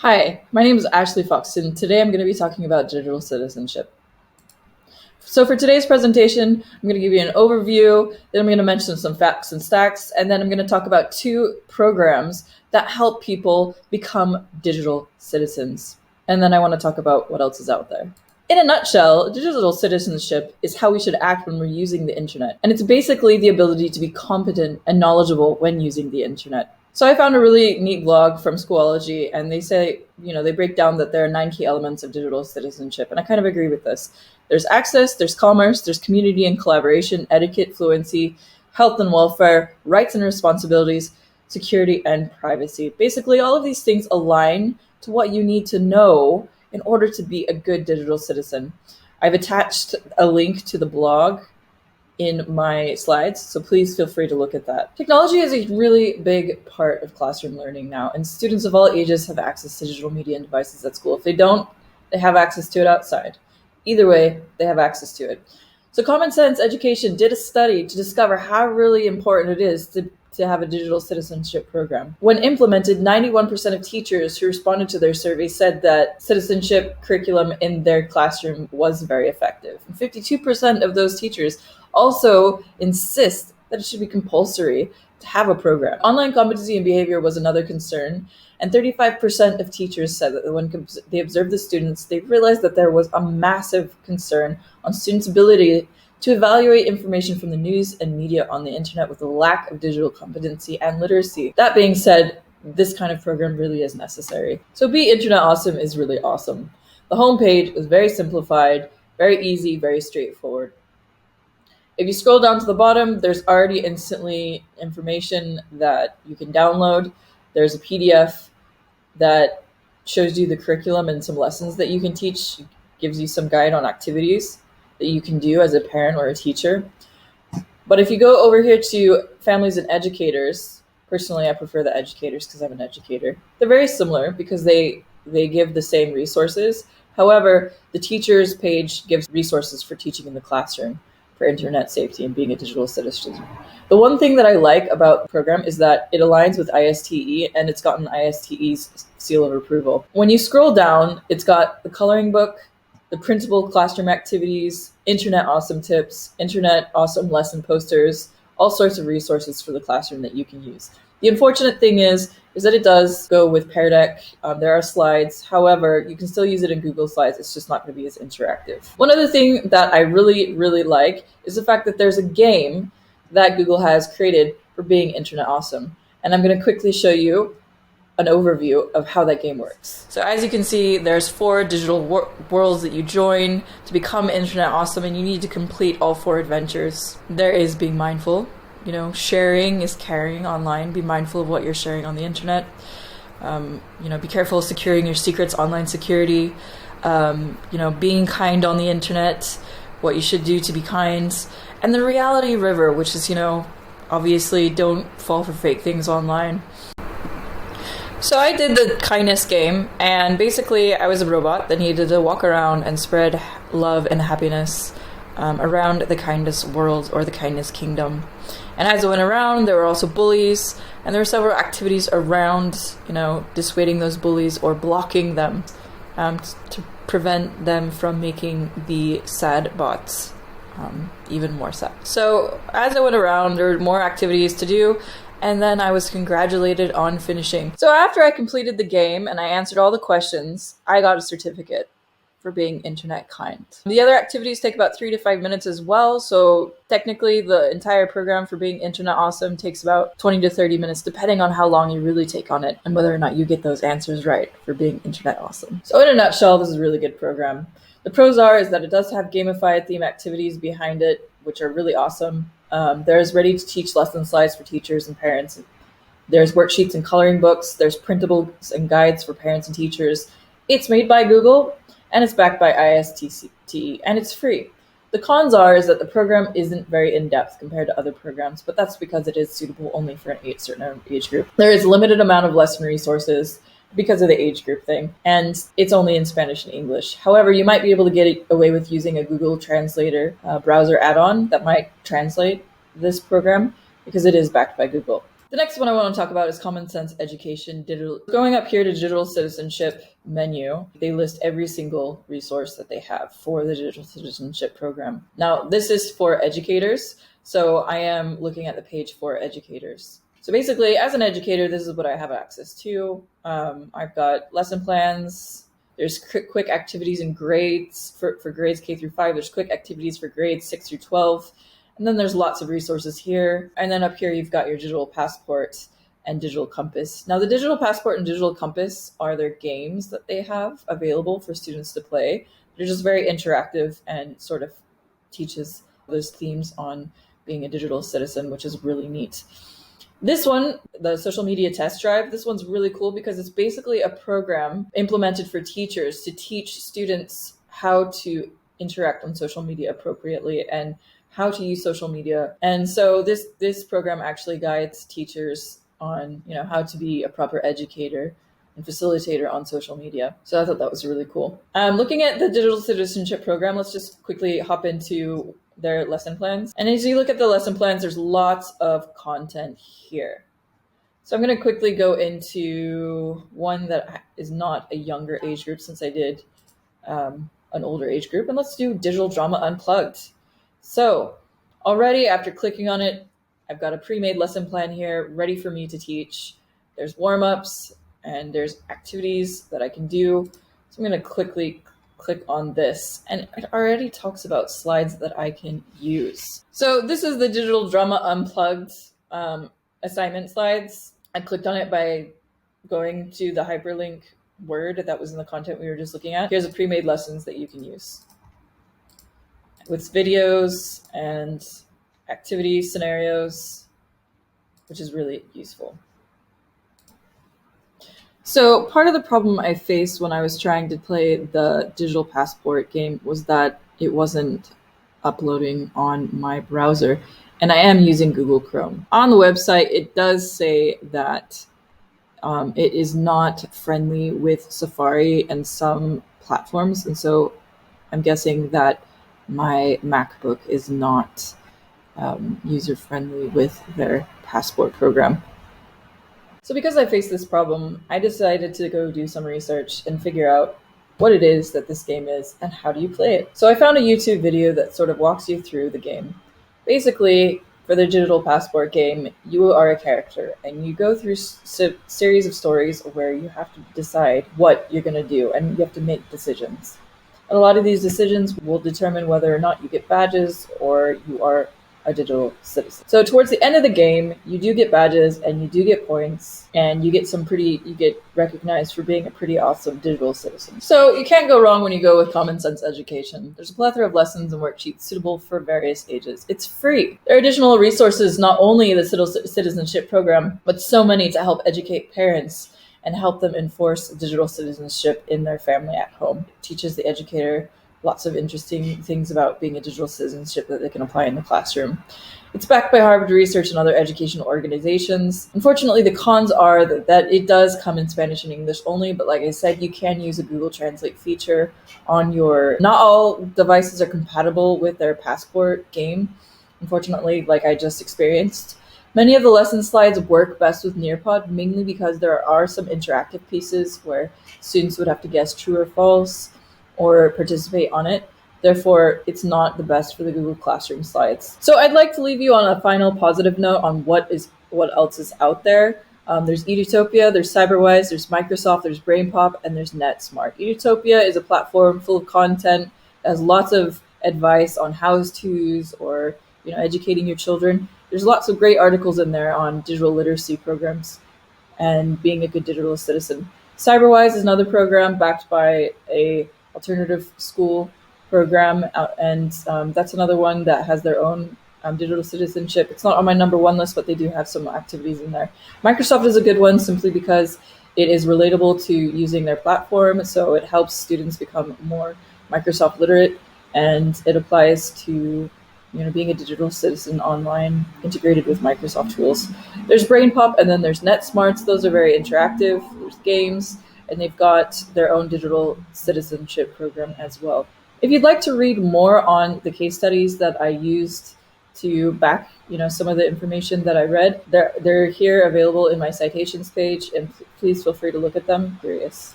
Hi, my name is Ashley Fox, and today I'm going to be talking about digital citizenship. So for today's presentation, I'm going to give you an overview, then I'm going to mention some facts and stats, and then I'm going to talk about two programs that help people become digital citizens. And then I want to talk about what else is out there. In a nutshell, digital citizenship is how we should act when we're using the internet. And it's basically the ability to be competent and knowledgeable when using the internet. So I found a really neat blog from Schoology, and they say, they break down that there are 9 key elements of digital citizenship. And I kind of agree with this. There's access, there's commerce, there's community and collaboration, etiquette, fluency, health and welfare, rights and responsibilities, security and privacy. Basically, all of these things align to what you need to know in order to be a good digital citizen. I've attached a link to the blog in my slides, so please feel free to look at that. Technology is a really big part of classroom learning now, and students of all ages have access to digital media and devices at school. If they don't, they have access to it outside. Either way, they have access to it. So Common Sense Education did a study to discover how really important it is to have a digital citizenship program. When implemented, 91% of teachers who responded to their survey said that citizenship curriculum in their classroom was very effective. And 52% of those teachers also insist that it should be compulsory to have a program. Online competency and behavior was another concern, and 35% of teachers said that when they observed the students, they realized that there was a massive concern on students' ability to evaluate information from the news and media on the internet with a lack of digital competency and literacy. That being said, this kind of program really is necessary. So Be Internet Awesome is really awesome. The homepage is very simplified, very easy, very straightforward. If you scroll down to the bottom, there's already instantly information that you can download. There's a PDF that shows you the curriculum and some lessons that you can teach, gives you some guide on activities that you can do as a parent or a teacher. But if you go over here to families and educators, personally I prefer the educators because I'm an educator. They're very similar because they give the same resources. However, the teachers page gives resources for teaching in the classroom, for internet safety and being a digital citizen. The one thing that I like about the program is that it aligns with ISTE, and it's gotten ISTE's seal of approval. When you scroll down, it's got the coloring book, the printable classroom activities, internet awesome tips, internet awesome lesson posters, all sorts of resources for the classroom that you can use. The unfortunate thing is that it does go with Pear Deck. There are slides. However, you can still use it in Google Slides. It's just not going to be as interactive. One other thing that I really, really like is the fact that there's a game that Google has created for Being Internet Awesome. And I'm going to quickly show you an overview of how that game works. So as you can see, there's 4 digital worlds that you join to become Internet Awesome, and you need to complete all 4 adventures. There is being mindful. Sharing is caring online. Be mindful of what you're sharing on the internet. Be careful of securing your secrets, online security. Being kind on the internet, what you should do to be kind. And the reality river, which is, obviously don't fall for fake things online. So I did the kindness game, and basically I was a robot that needed to walk around and spread love and happiness around the kindness world or the kindness kingdom. And as I went around, there were also bullies, and there were several activities around, dissuading those bullies or blocking them to prevent them from making the sad bots even more sad. So as I went around, there were more activities to do, and then I was congratulated on finishing. So after I completed the game and I answered all the questions, I got a certificate for being internet kind. The other activities take about 3 to 5 minutes as well, so technically the entire program for Being Internet Awesome takes about 20 to 30 minutes, depending on how long you really take on it and whether or not you get those answers right for Being Internet Awesome. So in a nutshell, this is a really good program. The pros is that it does have gamified theme activities behind it, which are really awesome. There's ready-to-teach lesson slides for teachers and parents. There's worksheets and coloring books. There's printables and guides for parents and teachers. It's made by Google, and it's backed by ISTE, and it's free. The cons is that the program isn't very in-depth compared to other programs, but that's because it is suitable only for a certain age group. There is a limited amount of lesson resources because of the age group thing, and it's only in Spanish and English. However, you might be able to get away with using a Google Translator browser add-on that might translate this program because it is backed by Google. The next one I want to talk about is Common Sense Education Digital. Going up here to Digital Citizenship menu, they list every single resource that they have for the Digital Citizenship program. Now, this is for educators, so I am looking at the page for educators. So basically, as an educator, this is what I have access to. I've got lesson plans. There's quick activities and grades for grades K through 5. There's quick activities for grades 6 through 12. And then there's lots of resources here. And then up here, you've got your digital passport and digital compass. Now, the digital passport and digital compass are their games that they have available for students to play. They're just very interactive and sort of teaches those themes on being a digital citizen, which is really neat. This one, the social media test drive, this one's really cool because it's basically a program implemented for teachers to teach students how to interact on social media appropriately and how to use social media. And so this program actually guides teachers on, how to be a proper educator and facilitator on social media. So I thought that was really cool. Looking at the Digital Citizenship program, let's just quickly hop into their lesson plans. And as you look at the lesson plans, there's lots of content here. So I'm going to quickly go into one that is not a younger age group since I did an older age group. And let's do Digital Drama Unplugged. So already after clicking on it, I've got a pre-made lesson plan here ready for me to teach. There's warm-ups and there's activities that I can do. So I'm going to quickly click on this, and it already talks about slides that I can use. So this is the Digital Drama Unplugged assignment slides. I clicked on it by going to the hyperlink word that was in the content we were just looking at. Here's the pre-made lessons that you can use with videos and activity scenarios, which is really useful. So part of the problem I faced when I was trying to play the digital passport game was that it wasn't uploading on my browser, and I am using Google Chrome. On the website, it does say that it is not friendly with Safari and some platforms, and so I'm guessing that my MacBook is not user-friendly with their passport program. So because I faced this problem, I decided to go do some research and figure out what it is that this game is and how do you play it. So I found a YouTube video that sort of walks you through the game. Basically, for the digital passport game, you are a character and you go through a series of stories where you have to decide what you're going to do and you have to make decisions. And a lot of these decisions will determine whether or not you get badges or you are a digital citizen. So towards the end of the game, you do get badges and you do get points and you get recognized for being a pretty awesome digital citizen. So you can't go wrong when you go with Common Sense Education. There's a plethora of lessons and worksheets suitable for various ages. It's free. There are additional resources, not only the Citizenship program, but so many to help educate parents and help them enforce digital citizenship in their family at home. It teaches the educator lots of interesting things about being a digital citizenship that they can apply in the classroom. It's backed by Harvard Research and other educational organizations. Unfortunately, the cons are that it does come in Spanish and English only, but like I said, you can use a Google Translate feature on not all devices are compatible with their passport game. Unfortunately, like I just experienced. Many of the lesson slides work best with Nearpod, mainly because there are some interactive pieces where students would have to guess true or false or participate on it. Therefore, it's not the best for the Google Classroom slides. So I'd like to leave you on a final positive note on what else is out there. There's Edutopia, there's Cyberwise, there's Microsoft, there's BrainPop, and there's NetSmart. Edutopia is a platform full of content that has lots of advice on how-tos or educating your children. There's lots of great articles in there on digital literacy programs and being a good digital citizen. Cyberwise is another program backed by a alternative school program, and that's another one that has their own digital citizenship. It's not on my number one list, but they do have some activities in there. Microsoft is a good one simply because it is relatable to using their platform, so it helps students become more Microsoft literate, and it applies to being a digital citizen online integrated with Microsoft tools. There's BrainPop and then there's NetSmarts. Those are very interactive. There's games, and they've got their own digital citizenship program as well. If you'd like to read more on the case studies that I used to you back, some of the information that I read. They're here available in my citations page, and please feel free to look at them. Curious.